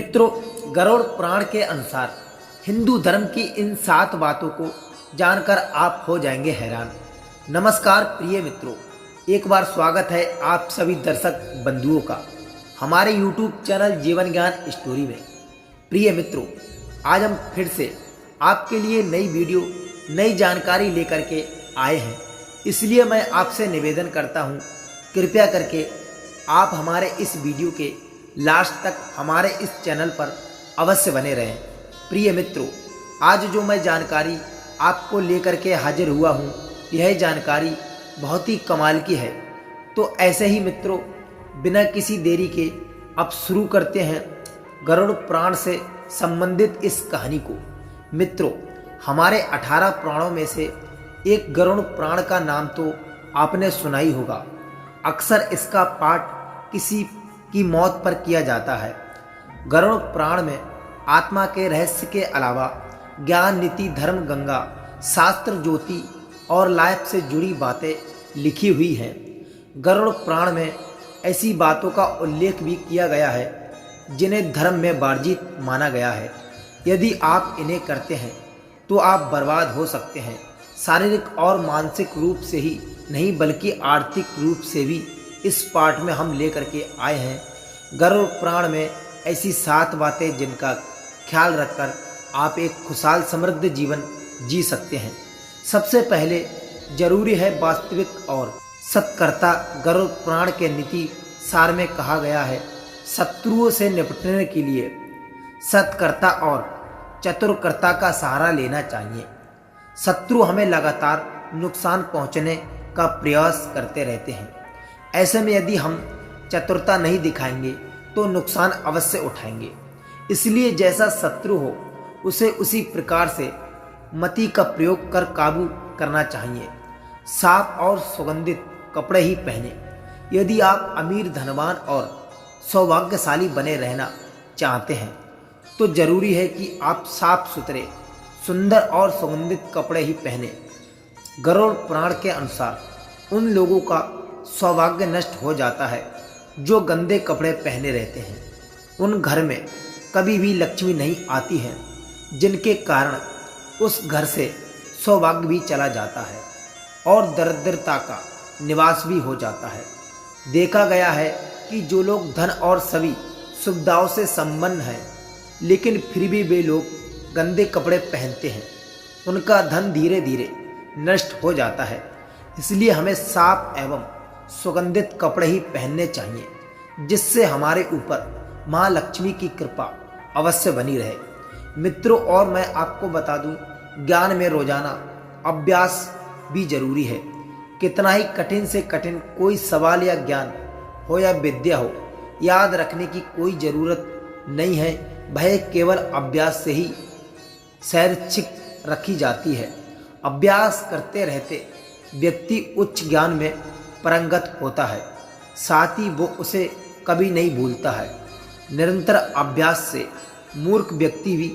मित्रों, गरुड़ पुराण के अनुसार हिंदू धर्म की इन 7 बातों को जानकर आप हो जाएंगे हैरान। नमस्कार प्रिय मित्रों, एक बार स्वागत है आप सभी दर्शक बंधुओं का हमारे YouTube चैनल जीवन ज्ञान स्टोरी में। प्रिय मित्रों, आज हम फिर से आपके लिए नई वीडियो, नई जानकारी लेकर के आए हैं। इसलिए मैं आपसे निवेदन करता हूं, कृपया करके आप हमारे इस वीडियो के लास्ट तक हमारे इस चैनल पर अवश्य बने रहें। प्रिय मित्रों, आज जो मैं जानकारी आपको लेकर के हाजिर हुआ हूँ, यह जानकारी बहुत ही कमाल की है। तो ऐसे ही मित्रों, बिना किसी देरी के अब शुरू करते हैं गरुड़ पुराण से संबंधित इस कहानी को। मित्रों, हमारे 18 पुराणों में से एक गरुड़ पुराण का नाम तो आपने सुना ही होगा। अक्सर इसका पाठ किसी की मौत पर किया जाता है। गरुड़ पुराण में आत्मा के रहस्य के अलावा ज्ञान, नीति, धर्म, गंगा, शास्त्र, ज्योति और लाइफ से जुड़ी बातें लिखी हुई हैं। गरुड़ पुराण में ऐसी बातों का उल्लेख भी किया गया है जिन्हें धर्म में वर्जित माना गया है। यदि आप इन्हें करते हैं तो आप बर्बाद हो सकते हैं। शारीरिक और मानसिक रूप से ही नहीं बल्कि आर्थिक रूप से भी इस पाठ में हम लेकर के आए हैं। गरुड़ पुराण में ऐसी 7 बातें जिनका ख्याल रखकर आप एक खुशहाल समृद्ध जीवन जी सकते हैं। सबसे पहले जरूरी है वास्तविक और सत्कर्ता। गरुड़ पुराण के नीति सार में कहा गया है, शत्रुओं से निपटने के लिए सत्कर्ता और चतुरकर्ता का सहारा लेना चाहिए। शत्रु हमें लगातार नुकसान पहुंचने का प्रयास करते रहते हैं। ऐसे में यदि हम चतुरता नहीं दिखाएंगे तो नुकसान अवश्य उठाएंगे। इसलिए जैसा शत्रु हो उसे उसी प्रकार से मति का प्रयोग कर काबू करना चाहिए। साफ और सुगंधित कपड़े ही पहने। यदि आप अमीर, धनवान और सौभाग्यशाली बने रहना चाहते हैं तो जरूरी है कि आप साफ सुथरे, सुंदर और सुगंधित कपड़े ही पहने। गरुड़ पुराण के अनुसार उन लोगों का सौभाग्य नष्ट हो जाता है जो गंदे कपड़े पहने रहते हैं। उन घर में कभी भी लक्ष्मी नहीं आती है, जिनके कारण उस घर से सौभाग्य भी चला जाता है और दरिद्रता का निवास भी हो जाता है। देखा गया है कि जो लोग धन और सभी सुविधाओं से संपन्न हैं लेकिन फिर भी वे लोग गंदे कपड़े पहनते हैं, उनका धन धीरे धीरे नष्ट हो जाता है। इसलिए हमें साफ एवं सुगंधित कपड़े ही पहनने चाहिए, जिससे हमारे ऊपर माँ लक्ष्मी की कृपा अवश्य बनी रहे। मित्रों, और मैं आपको बता दूं, ज्ञान में रोजाना अभ्यास भी जरूरी है। कितना ही कठिन से कठिन कोई सवाल या ज्ञान हो या विद्या हो, याद रखने की कोई जरूरत नहीं है। वह केवल अभ्यास से ही शैक्षिक रखी जाती है। अभ्यास करते रहते व्यक्ति उच्च ज्ञान में पारंगत होता है, साथ ही वो उसे कभी नहीं भूलता है। निरंतर अभ्यास से मूर्ख व्यक्ति भी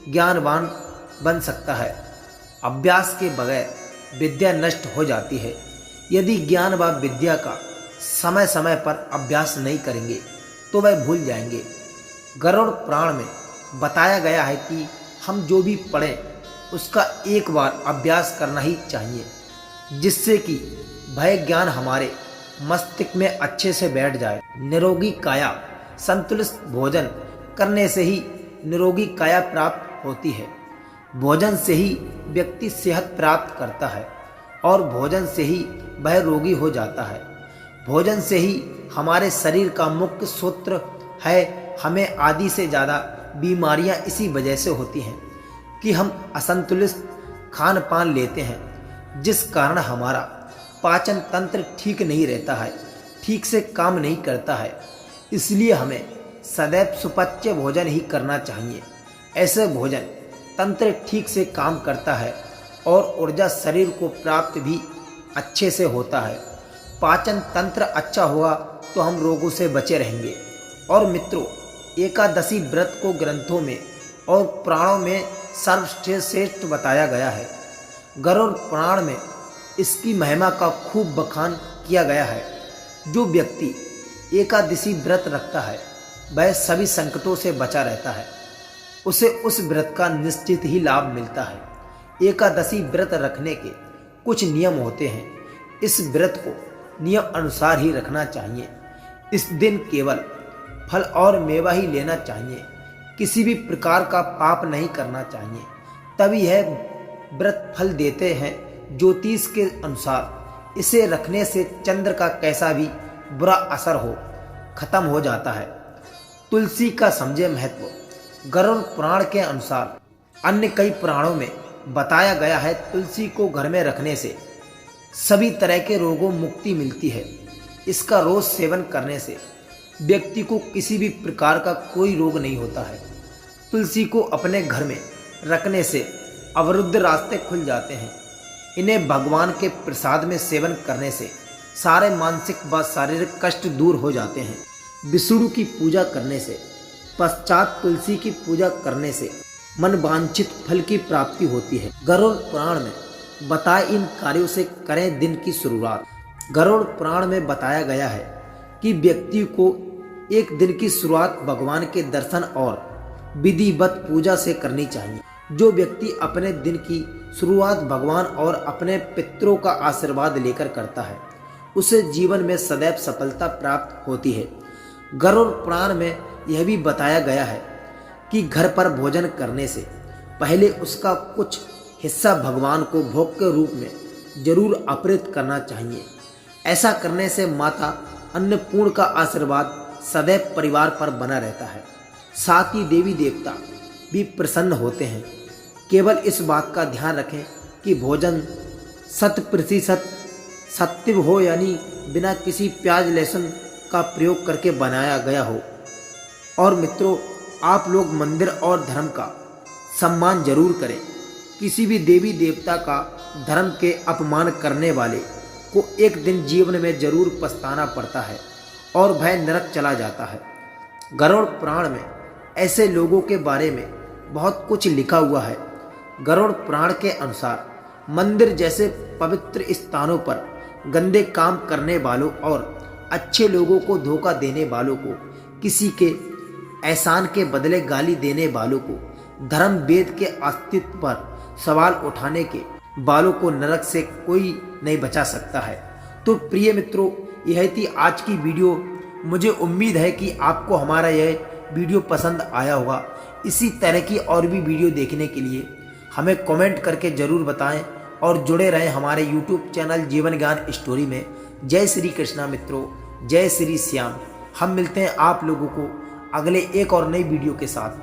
ज्ञानवान बन सकता है। अभ्यास के बगैर विद्या नष्ट हो जाती है। यदि ज्ञान व विद्या का समय समय पर अभ्यास नहीं करेंगे तो वह भूल जाएंगे। गरुड़ पुराण में बताया गया है कि हम जो भी पढ़ें उसका एक बार अभ्यास करना ही चाहिए, जिससे कि वह ज्ञान हमारे मस्तिष्क में अच्छे से बैठ जाए। निरोगी काया, संतुलित भोजन करने से ही निरोगी काया प्राप्त होती है। भोजन से ही व्यक्ति सेहत प्राप्त करता है और भोजन से ही वह रोगी हो जाता है। भोजन से ही हमारे शरीर का मुख्य सूत्र है। हमें आधी से ज़्यादा बीमारियां इसी वजह से होती हैं कि हम असंतुलित खान पान लेते हैं, जिस कारण हमारा पाचन तंत्र ठीक नहीं रहता है, ठीक से काम नहीं करता है। इसलिए हमें सदैव सुपाच्य भोजन ही करना चाहिए। ऐसे भोजन तंत्र ठीक से काम करता है और ऊर्जा शरीर को प्राप्त भी अच्छे से होता है। पाचन तंत्र अच्छा होगा तो हम रोगों से बचे रहेंगे। और मित्रों, एकादशी व्रत को ग्रंथों में और पुराणों में सर्वश्रेष्ठ बताया गया है। गरुड़ पुराण में इसकी महिमा का खूब बखान किया गया है। जो व्यक्ति एकादशी व्रत रखता है वह सभी संकटों से बचा रहता है। उसे उस व्रत का निश्चित ही लाभ मिलता है। एकादशी व्रत रखने के कुछ नियम होते हैं। इस व्रत को नियम अनुसार ही रखना चाहिए। इस दिन केवल फल और मेवा ही लेना चाहिए। किसी भी प्रकार का पाप नहीं करना चाहिए, तभी यह व्रत फल देते हैं। ज्योतिष के अनुसार इसे रखने से चंद्र का कैसा भी बुरा असर हो खत्म हो जाता है। तुलसी का समझे महत्व। गरुड़ पुराण के अनुसार अन्य कई पुराणों में बताया गया है, तुलसी को घर में रखने से सभी तरह के रोगों मुक्ति मिलती है। इसका रोज सेवन करने से व्यक्ति को किसी भी प्रकार का कोई रोग नहीं होता है। तुलसी को अपने घर में रखने से अवरुद्ध रास्ते खुल जाते हैं। इन्हें भगवान के प्रसाद में सेवन करने से सारे मानसिक व शारीरिक कष्ट दूर हो जाते हैं। विष्णु की पूजा करने से पश्चात तुलसी की पूजा करने से मन वांछित फल की प्राप्ति होती है। गरुड़ पुराण में बताए इन कार्यों से करें दिन की शुरुआत। गरुड़ पुराण में बताया गया है कि व्यक्ति को एक दिन की शुरुआत भगवान के दर्शन और विधिवत पूजा से करनी चाहिए। जो व्यक्ति अपने दिन की शुरुआत भगवान और अपने पितरों का आशीर्वाद लेकर करता है, उसे जीवन में सदैव सफलता प्राप्त होती है। गरुड़ पुराण में यह भी बताया गया है कि घर पर भोजन करने से पहले उसका कुछ हिस्सा भगवान को भोग के रूप में जरूर अर्पित करना चाहिए। ऐसा करने से माता अन्नपूर्ण का आशीर्वाद सदैव परिवार पर बना रहता है। साथ ही देवी देवता भी प्रसन्न होते हैं। केवल इस बात का ध्यान रखें कि भोजन 100% सत्व हो, यानी बिना किसी प्याज लहसुन का प्रयोग करके बनाया गया हो। और मित्रों, आप लोग मंदिर और धर्म का सम्मान जरूर करें। किसी भी देवी देवता का धर्म के अपमान करने वाले को एक दिन जीवन में जरूर पछताना पड़ता है और वह नरक चला जाता है। गरुड़ पुराण में ऐसे लोगों के बारे में बहुत कुछ लिखा हुआ है। गरुड़ पुराण के अनुसार मंदिर जैसे पवित्र स्थानों पर गंदे काम करने वालों और अच्छे लोगों को धोखा देने वालों को, किसी के एहसान के बदले गाली देने वालों को, धर्म वेद के अस्तित्व पर सवाल उठाने के वालों को नरक से कोई नहीं बचा सकता है। तो प्रिय मित्रों, यह थी आज की वीडियो। मुझे उम्मीद है कि आपको हमारा यह वीडियो पसंद आया होगा। इसी तरह की और भी वीडियो देखने के लिए हमें कमेंट करके ज़रूर बताएं और जुड़े रहें हमारे YouTube चैनल जीवन ज्ञान स्टोरी में। जय श्री कृष्णा मित्रों, जय श्री श्याम। हम मिलते हैं आप लोगों को अगले एक और नई वीडियो के साथ।